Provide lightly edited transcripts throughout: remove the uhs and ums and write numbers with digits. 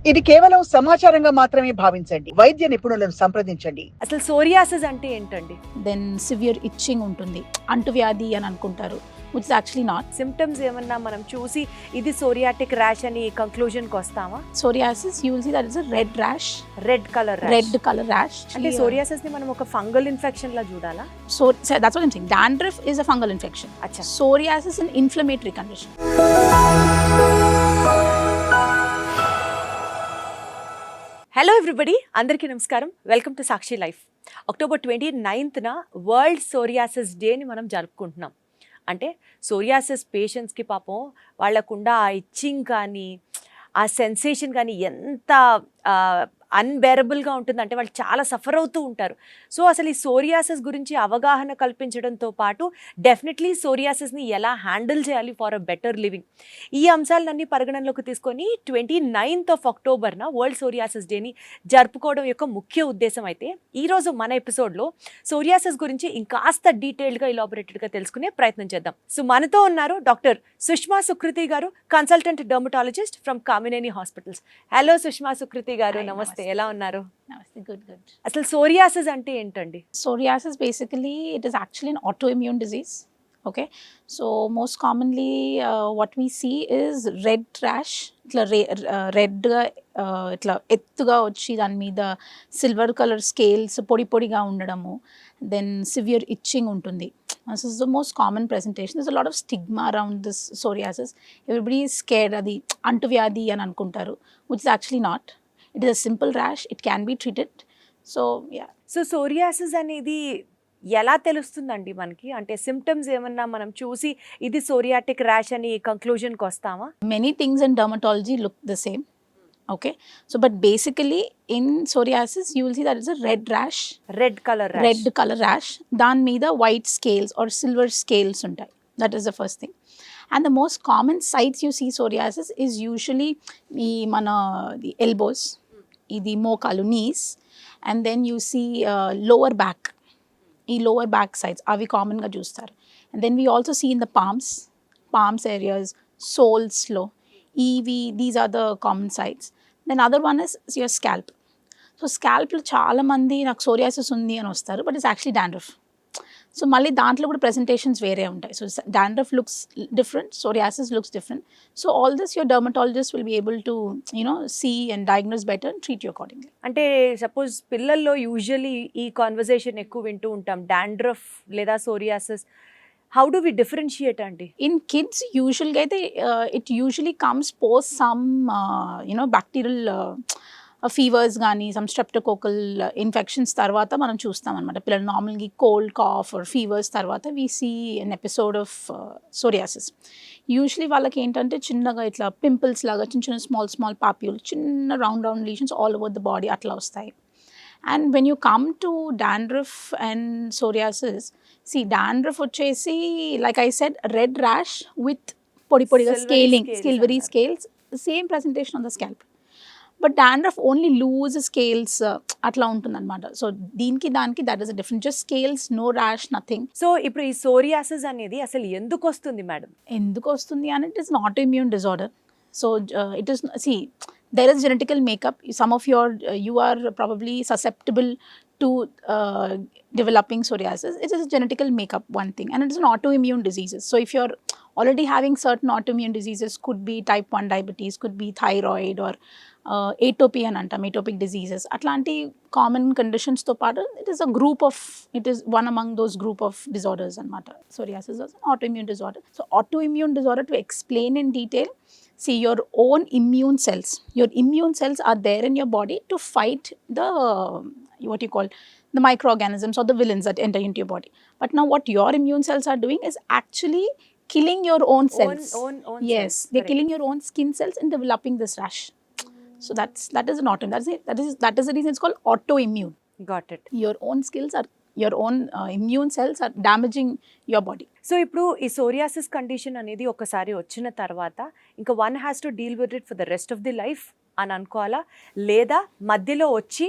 ఇది కేవలం సమాచారంగా మాత్రమే భావించండి. వైద్య నిపుణులను సంప్రదించండి. అసలు సోరియాసిస్ అంటే ఏంటండి? దెన్ సివియర్ ఇచ్చింగ్ ఉంటుంది, అంటువ్యాధి అని అనుకుంటారు, which is actually not. Symptoms ఏమన్నా మనం చూసి ఇది సోరియాటిక్ ర్యాష్ అని కంక్లూజన్కి వస్తామా? Psoriasis, you will see that it's a red rash. Red colour Red color rash. అంటే సోరియాసిస్ ని మనం ఒక ఫంగల్ ఇన్ఫెక్షన్ లా చూడాలా? So that's what I'm saying. Dandruff is a fungal infection. అచ్చా. Psoriasis is an inflammatory condition. Hello everybody, అందరికీ నమస్కారం. Welcome to Sakshi life. October 29న world psoriasis డేని మనం జరుపుకుంటున్నాం. అంటే సోరియాసిస్ పేషెంట్స్కి పాపం వాళ్ళకుండా ఆ ఇచ్చింగ్ కానీ ఆ సెన్సేషన్ కానీ ఎంత అన్బేరబుల్గా ఉంటుంది అంటే వాళ్ళు చాలా సఫర్ అవుతూ ఉంటారు. సో అసలు ఈ సోరియాసిస్ గురించి అవగాహన కల్పించడంతో పాటు డెఫినెట్లీ సోరియాసిస్ని ఎలా హ్యాండిల్ చేయాలి ఫర్ అ బెటర్ లివింగ్, ఈ అంశాలన్నీ పరిగణనలోకి తీసుకొని 29th of October world psoriasis డేని జరుపుకోవడం యొక్క ముఖ్య ఉద్దేశం. అయితే ఈరోజు మన ఎపిసోడ్లో సోరియాసిస్ గురించి ఇంకాస్త డీటెయిల్డ్గా ఇలాబొరేటెడ్గా తెలుసుకునే ప్రయత్నం చేద్దాం. సో మనతో ఉన్నారు డాక్టర్ సుష్మా సుకృతి గారు, consultant dermatologist from Kamineni hospitals. Hello Sushma Sukruthi గారు, నమస్తే. ఎలా ఉన్నారు? Namaste. Good. అసలు సోరియాసిస్ అంటే ఏంటండి? Psoriasis basically, it is actually an autoimmune disease. Okay, so most commonly what we see is red rash. ఇట్లా రెడ్గా ఇట్లా ఎత్తుగా వచ్చి దాని మీద సిల్వర్ కలర్ స్కేల్స్ పొడి పొడిగా ఉండడము. దెన్ సివియర్ ఇచ్చింగ్ ఉంటుంది. This is the most common presentation. There's a lot of stigma around this psoriasis. Everybody is scared. అది అంటువ్యాధి అని అనుకుంటారు, which is actually not. It is a simple rash. It can be treated. So yeah. So psoriasis అనేది ఎలా తెలుస్తుందండి మనకి? అంటే symptoms ఏమన్నా మనం చూసి ఇది సోరియాటిక్ ర్యాష్ అని కంక్లూజన్కి వస్తామా? Many things in dermatology look the same. Okay, so but basically in psoriasis you will see that it's a red rash. Red colour Red color rash. దాని మీద white scales or silver scales ఉంటాయి. That is the first thing. And the most common sites you see psoriasis is usually the elbows, the మోకాలు, knees, and then you see lower back. ఈ lower back sides అవి కామన్గా చూస్తారు. And then we also see in the palms areas, soles-లో these are the common sites. Then other one is your scalp. So స్కాల్ప్లో చాలామంది నాకు psoriasis ఉంది అని వస్తారు, but it's actually dandruff. So మళ్ళీ దాంట్లో కూడా ప్రెజెంటేషన్స్ వేరే ఉంటాయి. So dandruff looks different, psoriasis looks different. So all this your dermatologist will be able to see and diagnose better and treat you accordingly. అంటే suppose పిల్లల్లో usually ఈ conversation ఎక్కువ వింటూ ఉంటాం, డాండ్రఫ్ లేదా psoriasis. How do we differentiate అండి? In kids యూజువల్గా అయితే it usually comes post some bacterial fevers కానీ సమ్ స్ట్రెప్టోకోకల్ ఇన్ఫెక్షన్స్ తర్వాత మనం చూస్తాం అనమాట. పిల్లలు నార్మల్గా కోల్డ్ కాఫ్ ఆర్ ఫీవర్స్ తర్వాత we see an episode of psoriasis. Usually వాళ్ళకి ఏంటంటే చిన్నగా ఇట్లా పింపుల్స్ లాగా చిన్న స్మాల్ పాప్యూల్, చిన్న round lesions all over the body అట్లా వస్తాయి. And when you come to dandruff and psoriasis, see dandruff వచ్చేసి like I said red rash with పొడిగా scaling, silvery scales, same presentation on the scalp. But dandruff only loose scales అట్లా ఉంటుంది అనమాట. So దీనికి దానికి that is a different. Just scales, no rash, nothing. So ఇప్పుడు ఈ psoriasis అనేది అసలు ఎందుకు వస్తుంది మేడం? ఎందుకు వస్తుంది అని, it is an autoimmune disorder. So it is, see, there is genetical makeup. Some of you are probably susceptible to developing psoriasis. It is a genetical makeup, one thing, and it is an autoimmune diseases. So if you're already having certain autoimmune diseases, could be type 1 diabetes, could be thyroid, or atopy and atopic diseases, atlanti common conditions to part, it is one among those group of disorders anamata. Psoriasis is an autoimmune disorder. So autoimmune disorder, to explain in detail, see, your own immune cells are there in your body to fight the what you call the microorganisms or the villains that enter into your body. But now what your immune cells are doing is actually killing your own cells. Own Yes, cells. they're killing your own skin cells and developing this rash. So that is an autoimmune. That is the reason it's called autoimmune. Got it. Your own immune cells are damaging your body. So ఇప్పుడు ఈ psoriasis condition అనేది ఒకసారి వచ్చిన తర్వాత ఇంకా one has to deal with it for the rest of the life అని అనుకోవాలా, లేదా మధ్యలో వచ్చి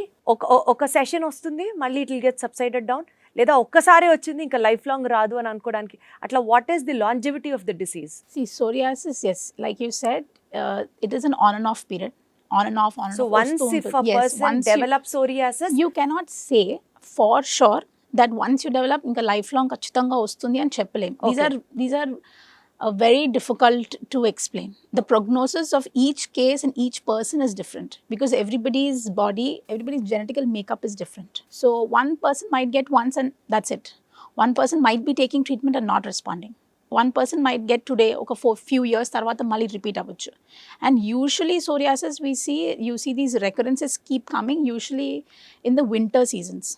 ఒక సెషన్ వస్తుంది మళ్ళీ it will get subsided down, లేదా ఒక్కసారి వచ్చింది ఇంకా లైఫ్ లాంగ్ రాదు అని అనుకోవడానికి అట్లా what is the longevity of the disease? See, psoriasis, yes, like you said, it is an on and off period. on and off So once if a person develops psoriasis, you cannot say for sure that once you develop ఇంకా life long ఖచ్చితంగా వస్తుంది అని చెప్పలేం. These are very difficult to explain. The prognosis of each case and each person is different because everybody's genetical makeup is different. So one person might get once and that's it. One person might be taking treatment and not responding. One person might get today, okay, for few years తర్వాత మళ్ళీ repeat అవ్వచ్చు. And usually psoriasis you see these recurrences keep coming usually in the winter seasons.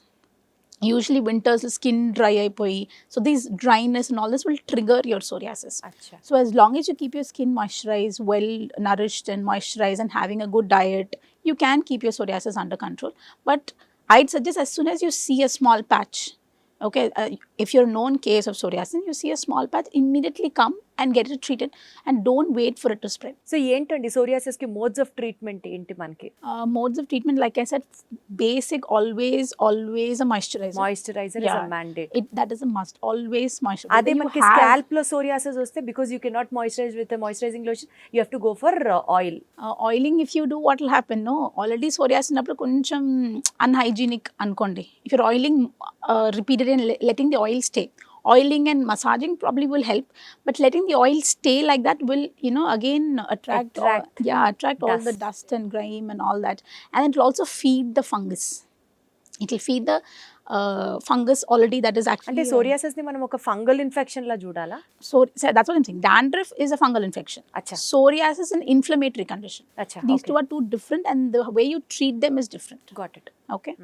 Usually winters skin dry అయిపోయి, so these dryness and all this will trigger your psoriasis. Achha. So as long as you keep your skin moisturized, well nourished and moisturized and having a good diet, you can keep your psoriasis under control. But I'd suggest as soon as you see a small patch, okay, if you're a known case of psoriasis, you see a small patch, immediately come and get it treated and don't wait for it to spread. So ఏంటండి psoriasis కి modes of treatment ఏంటి మనకి? Modes of treatment, like I said, basic, always a moisturizer. Moisturizer is a mandate. That is a must. Always moisturizer. అదే మనకి scalp లో psoriasis వస్తే because you cannot moisturize with a moisturizing lotion, you have to go for oil. Oiling, if you do, what will happen? No, already psoriasis ఉన్నప్పుడు కొంచెం unhygienic అనుకోండి. If you're oiling repeatedly and letting the oil stay. Oiling and massaging probably will help, but letting the oil stay like that will, again attract all the dust and grime and all that, and it will also feed the fungus. It will feed the fungus already that is actually. అంటే psoriasis ని మనం ఒక fungal infection లా చూడాలా? So that's what I'm saying. Dandruff is a fungal infection. Acha. Psoriasis is an inflammatory condition. Acha. These two are two different, and the way you treat them is different. Got it. Okay.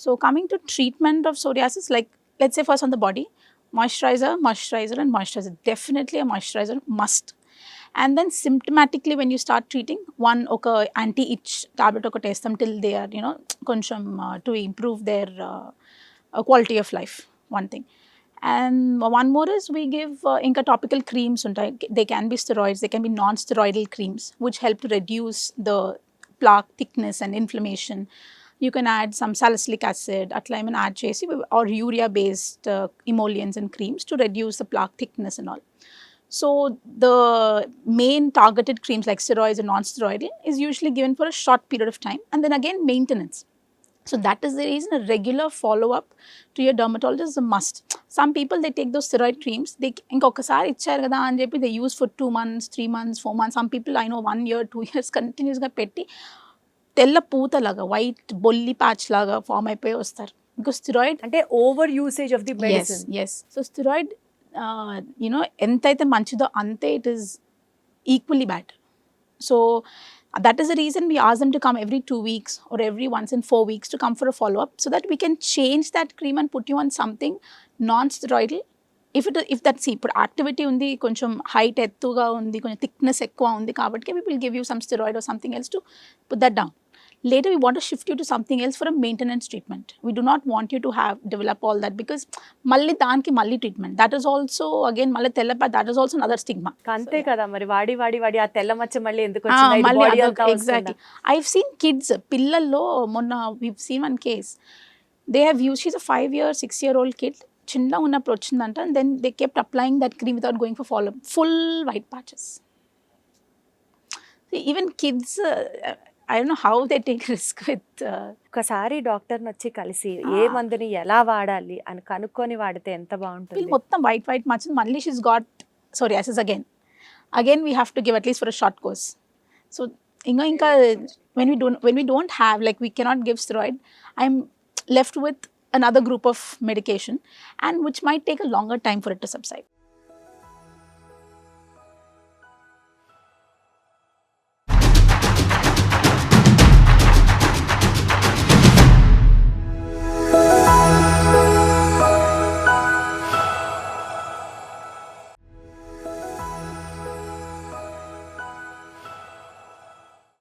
So coming to treatment of psoriasis, like let's say first on the body. Moisturizer, and moisturizer. Definitely a moisturizer must. And then symptomatically when you start treating, one anti-itch tablet testam till they are, koncham to improve their quality of life, one thing. And one more is we give inka topical creams. They can be steroids, they can be non-steroidal creams which help to reduce the plaque thickness and inflammation. You can add some salicylic acid, atla even add chesi, or urea based emollients and creams to reduce the plaque thickness and all. So the main targeted creams like steroids and non-steroidal is usually given for a short period of time, and then again maintenance. So that is the reason a regular follow-up to your dermatologist is a must. Some people, they take those steroid creams, they inkokasari icharu kada ani cheppi they use for 2 months, 3 months, 4 months. Some people I know 1 year, 2 years continuous ga petti తెల్ల పూతలాగా white బొల్లి patch లాగా form అయిపోయి వస్తారు. Because steroid అంటే over usage of the medicine. yes. So steroid ఎంతైతే మంచిదో అంతే it is equally bad. So that is the reason we ask them to come every 2 weeks or every once in 4 weeks to come for a follow up so that we can change that cream and put you on something non-steroidal. If that ఇప్పుడు activity ఉంది, కొంచెం height ఎత్తుగా ఉంది, కొంచెం thickness ఎక్కువ ఉంది కాబట్టి we will give you some steroid or something else to put that down. Later we want to shift you to something else for a maintenance treatment. We do not want you to develop all that because malli danki malli treatment. That is also again malli tellapa, that is also another stigma. అంతే కదా మరి వాడి ఆ తెల్ల మచ్చ మళ్ళీ ఎందుకు వచ్చింది బాడీ అంతా. Exactly. I've seen kids పిల్లల్లో మొన్న we've seen one case. They have used, she's a 5-year, 6-year-old kid. చిన్న ఉన్నప్పుడు వచ్చిందంట, and then they kept applying that cream without going for follow-up. Full white patches. See, even kids, I don't know how they take risk with. ఒకసారి డాక్టర్ని వచ్చి కలిసి ఏ మందుని ఎలా వాడాలి అని కనుక్కొని వాడితే ఎంత బాగుంటుంది. మొత్తం వైట్ మచ్చ, మళ్ళీ she's got psoriasis again we have to give at least for a short course. So ఇంకా when we don't have, like we cannot give steroid, I'm left with another group of medication and which might take a longer time for it to subside.